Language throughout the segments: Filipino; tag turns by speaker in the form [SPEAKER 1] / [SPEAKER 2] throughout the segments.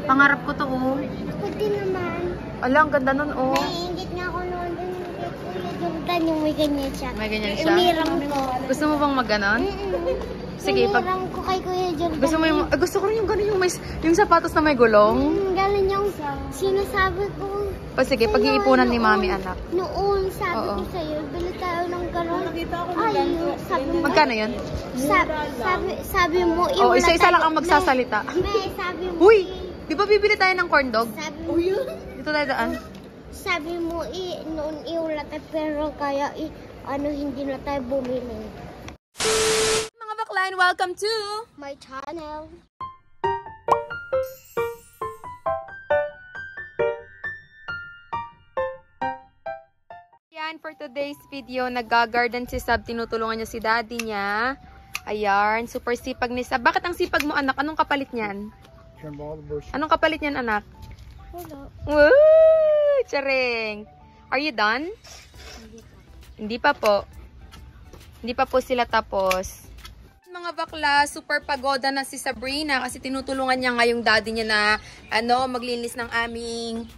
[SPEAKER 1] Pangarap ko to, oh.
[SPEAKER 2] Ako din naman.
[SPEAKER 1] Ala, ang ganda nun, oh.
[SPEAKER 2] Naiingit nga ako noon dun kay Kuya Jordan yung may ganyan siya.
[SPEAKER 1] May ganyan siya?
[SPEAKER 2] Inirang ko.
[SPEAKER 1] Gusto mo bang mag-ganon? Sige, pag...
[SPEAKER 2] Inirang ko kay Kuya Jordan.
[SPEAKER 1] Gusto mo yung... gusto ko rin yung gano'n, yung sapatos na may gulong.
[SPEAKER 2] Galing yung sinasabi ko.
[SPEAKER 1] Sige, pag-iipunan ni Mami, anak.
[SPEAKER 2] Noon, sabi ko sa'yo, bili tayo ng gano'n. Ay, sabi mo.
[SPEAKER 1] Magkano yun?
[SPEAKER 2] Sabi mo,
[SPEAKER 1] Oh, isa-isa lang ang magsasalita.
[SPEAKER 2] Sabi mo.
[SPEAKER 1] Uy! Di ba bibili tayo ng corn dog?
[SPEAKER 2] Sabi mo.
[SPEAKER 1] Dito tayo daan.
[SPEAKER 2] Sabi mo, noon iulat pero kaya, hindi na tayo bumili.
[SPEAKER 1] Mga baklan, welcome to
[SPEAKER 2] My channel.
[SPEAKER 1] Yan, for today's video, nag-garden si Sab, tinutulungan niya si daddy niya. Ayan, super sipag ni Sab. Bakit ang sipag mo, anak? Anong kapalit niyan? Anong kapalit niyan, anak?
[SPEAKER 2] Wala.
[SPEAKER 1] Woo! Charing! Are you done? Hindi pa po. Hindi pa po sila tapos. Mga bakla, super pagoda na si Sabrina kasi tinutulungan niya nga yung daddy niya na maglinis ng aming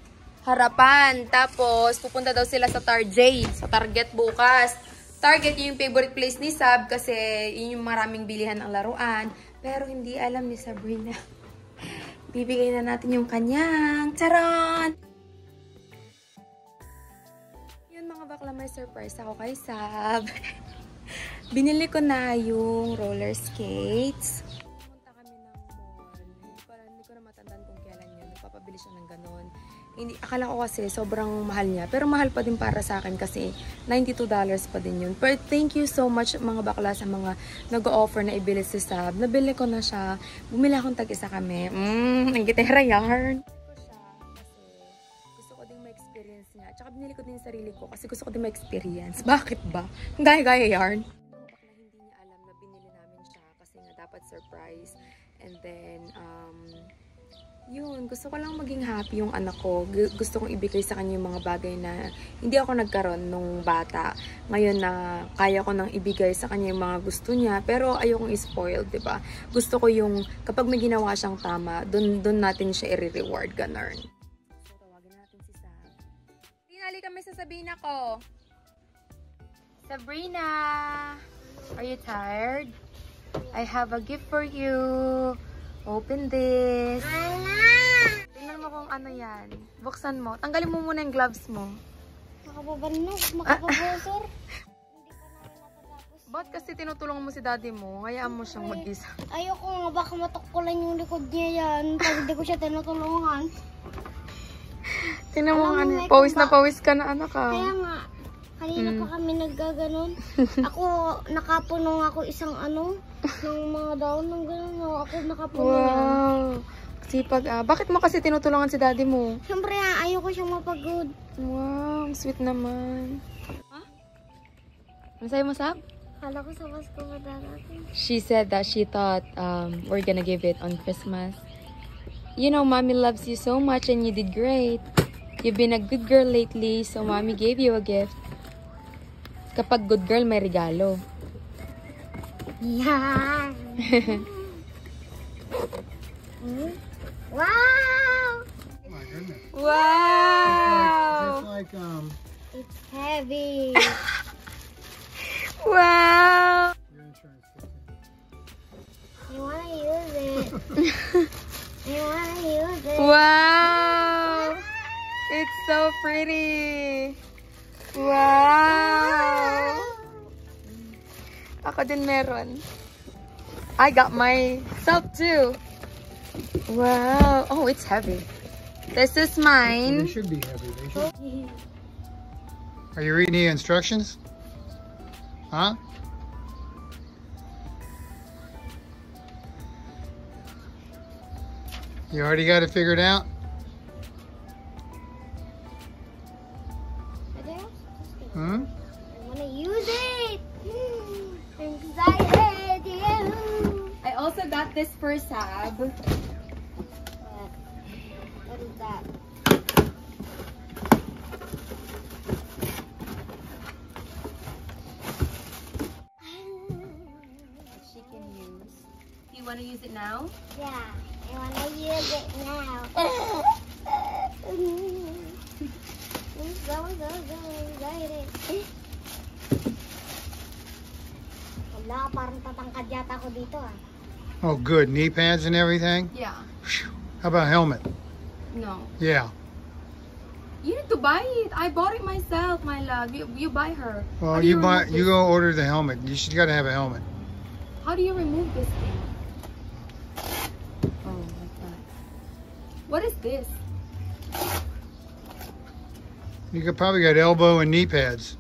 [SPEAKER 1] harapan. Tapos, pupunta daw sila sa Target bukas. Target yung favorite place ni Sab kasi yun yung maraming bilihan ng laruan. Pero hindi alam ni Sabrina. Bibigay na natin yung kanyang charon! Yun mga bakla, may surprise ako kay Sab. Binili ko na yung roller skates. Pumunta kami ng mall. Hindi ko na matandaan kung kailan yun. Nagpapabili siya ng ganon. Akala ko kasi sobrang mahal niya. Pero mahal pa din para sa akin kasi $92 pa din yun. But thank you so much mga bakla sa mga nag-o-offer na ibili si Sab. Nabili ko na siya. Bumili akong tag-isa kami. Ang gitera yarn. Gusto ko ding ma-experience niya. Tsaka binili ko din sarili ko kasi gusto ko din ma-experience. Bakit ba? Gaya-gaya yarn. Hindi niya alam na binili namin siya kasi nga dapat surprise. And then, yun, gusto ko lang maging happy yung anak ko. Gusto kong ibigay sa kanya yung mga bagay na hindi ako nagkaroon nung bata. Ngayon na kaya ko nang ibigay sa kanya yung mga gusto niya, pero ayokong i-spoil, diba? Gusto ko yung kapag may ginawa siyang tama, dun natin siya i-reward, ganun. So, tawagin natin si Sab. Tinali kami sa Sabrina ko. Sabrina! Are you tired? I have a gift for you. Open this. Tingnan mo kung ano yan. Buksan mo. Tanggalin mo muna yung gloves mo.
[SPEAKER 2] Makababanog, makababosor. Hindi pa namin natatapos.
[SPEAKER 1] Ba't kasi tinutulungan mo si daddy mo? Hayaan mo siyang mag-isa.
[SPEAKER 2] Ayoko nga, baka matukkulan yung likod niya yan. Pag hindi ko siya tinutulungan.
[SPEAKER 1] Tingnan mo nga. Pawis na pawis ka na, anak ka.
[SPEAKER 2] Kaya nga, kanina pa kami naggaganon. Ako, nakapuno ako isang ng mga daon ng gano'n. Ako nakapuno yan.
[SPEAKER 1] Wow. Sipag Bakit mo kasi tinutulungan si daddy mo?
[SPEAKER 2] Siyempre, ayoko siyang mapagod.
[SPEAKER 1] Wow, sweet naman. Ha? Ano sa'yo mo, Sab?
[SPEAKER 2] Kala ko sa Pasko madarating.
[SPEAKER 1] She said that she thought we're gonna give it on Christmas. You know, Mommy loves you so much and you did great. You've been a good girl lately, so Mommy gave you a gift. Kapag good girl, may regalo.
[SPEAKER 2] Yeah. Wow!
[SPEAKER 3] Oh my goodness.
[SPEAKER 1] Wow!
[SPEAKER 3] Just like
[SPEAKER 2] It's heavy.
[SPEAKER 1] Wow!
[SPEAKER 3] your insurance system.
[SPEAKER 2] You wanna use it. You wanna use it.
[SPEAKER 1] Wow! It's so pretty. Wow! Ako din meron. I got myself too. Wow. Oh, it's heavy. This is
[SPEAKER 3] They
[SPEAKER 1] mine.
[SPEAKER 3] should be heavy. They should. Are you reading the instructions? Huh? You already got it figured out? Hmm?
[SPEAKER 2] I wanna use it. I'm excited. Yeah.
[SPEAKER 1] I also got this for Sab.
[SPEAKER 2] What is that?
[SPEAKER 1] She can use. Do you want to use it now?
[SPEAKER 2] Yeah. I wanna use it now. Go, excited. Wala, parang tatangkad yata ako dito ah.
[SPEAKER 3] Oh, good. Knee pads and everything?
[SPEAKER 1] Yeah.
[SPEAKER 3] Phew. How about a helmet?
[SPEAKER 1] No.
[SPEAKER 3] Yeah.
[SPEAKER 1] You need to buy it. I bought it myself, my love. You buy her.
[SPEAKER 3] Well,
[SPEAKER 1] How do
[SPEAKER 3] you
[SPEAKER 1] remove this?
[SPEAKER 3] go order the helmet. She's got to have a helmet.
[SPEAKER 1] How do you remove this thing? Oh, like that. What is this?
[SPEAKER 3] You could probably got elbow and knee pads.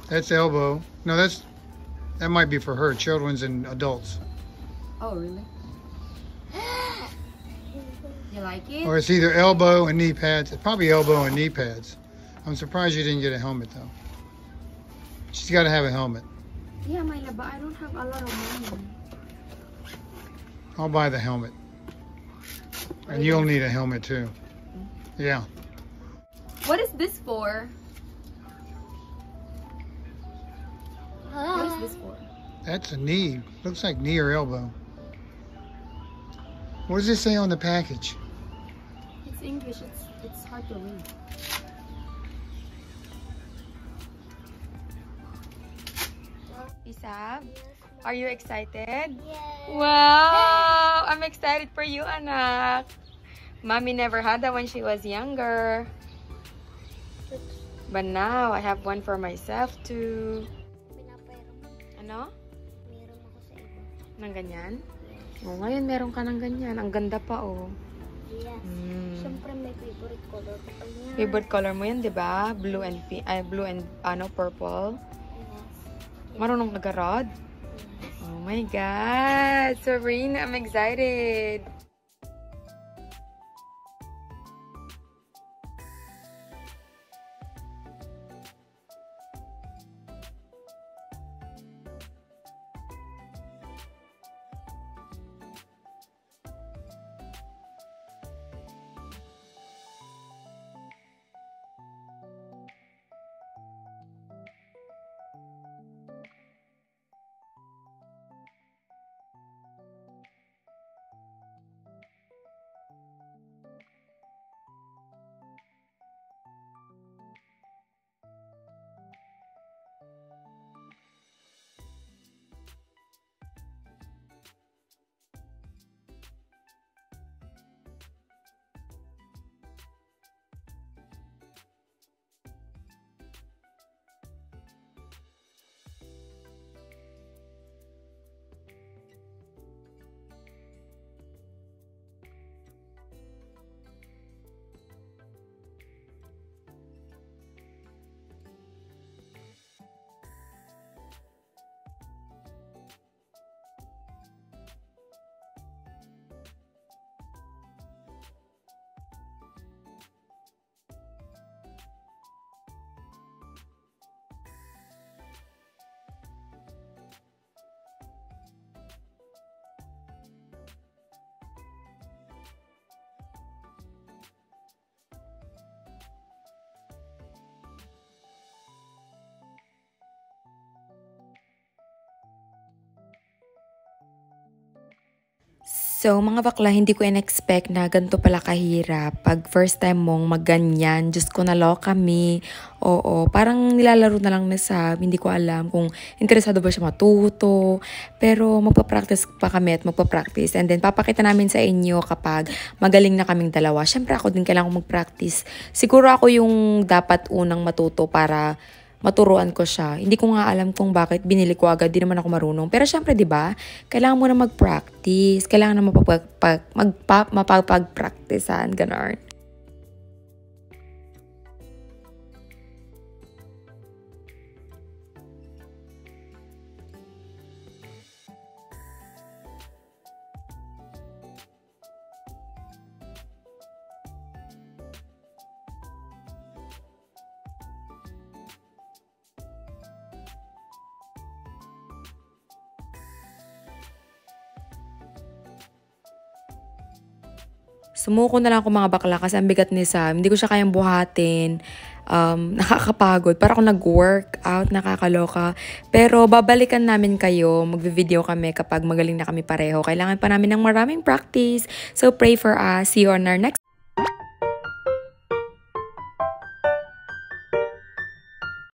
[SPEAKER 3] That's elbow. No, that might be for her, children's and adults.
[SPEAKER 1] Oh, really? You like it?
[SPEAKER 3] Or it's either elbow and knee pads. It's probably elbow and knee pads. I'm surprised you didn't get a helmet though. She's got to have a helmet.
[SPEAKER 1] Yeah, my love, but I don't have a lot of money.
[SPEAKER 3] I'll buy the helmet. And you'll need a helmet too. Yeah.
[SPEAKER 1] What is this for? What is this for?
[SPEAKER 3] That's a knee. Looks like knee or elbow. What does it say on the package?
[SPEAKER 1] It's English. It's hard to read. Isab, are you excited?
[SPEAKER 2] Yes.
[SPEAKER 1] Wow! I'm excited for you, anak. Mommy never had that when she was younger. But now, I have one for myself too. Ano?
[SPEAKER 2] Meron ako sa iba.
[SPEAKER 1] Nang ganyan? Oh, ngayon meron ka ng ganyan. Ang ganda pa, oh.
[SPEAKER 2] Yes. Siyempre may favorite color ko pa yan.
[SPEAKER 1] Favorite color mo yan, di ba? Blue and purple.
[SPEAKER 2] Yes.
[SPEAKER 1] Marunong ka garod? Oh my God! Serena, I'm excited! So, mga bakla, hindi ko in-expect na ganito pala kahirap. Pag first time mong magganyan, Diyos ko, naloka kami. Oo, parang nilalaro na lang na sa, hindi ko alam kung interesado ba siya matuto. Pero magpa-practice pa kami at magpa-practice. And then, papakita namin sa inyo kapag magaling na kaming dalawa. Siyempre, ako din kailangan mag-practice. Siguro ako yung dapat unang matuto para maturuan ko siya. Hindi ko nga alam kung bakit binili ko agad, di naman ako marunong. Pero syempre, di ba? Kailangan mo na mag-practice. Kailangan na mapapag-practicean. Ganon. Sumuko na lang ako mga bakla kasi ang bigat ni Sam. Hindi ko siya kayang buhatin. nakakapagod. Para akong nag-workout, nakakaloka. Pero babalikan namin kayo, magvi-video kami kapag magaling na kami pareho. Kailangan pa namin ng maraming practice. So pray for us. See you on our next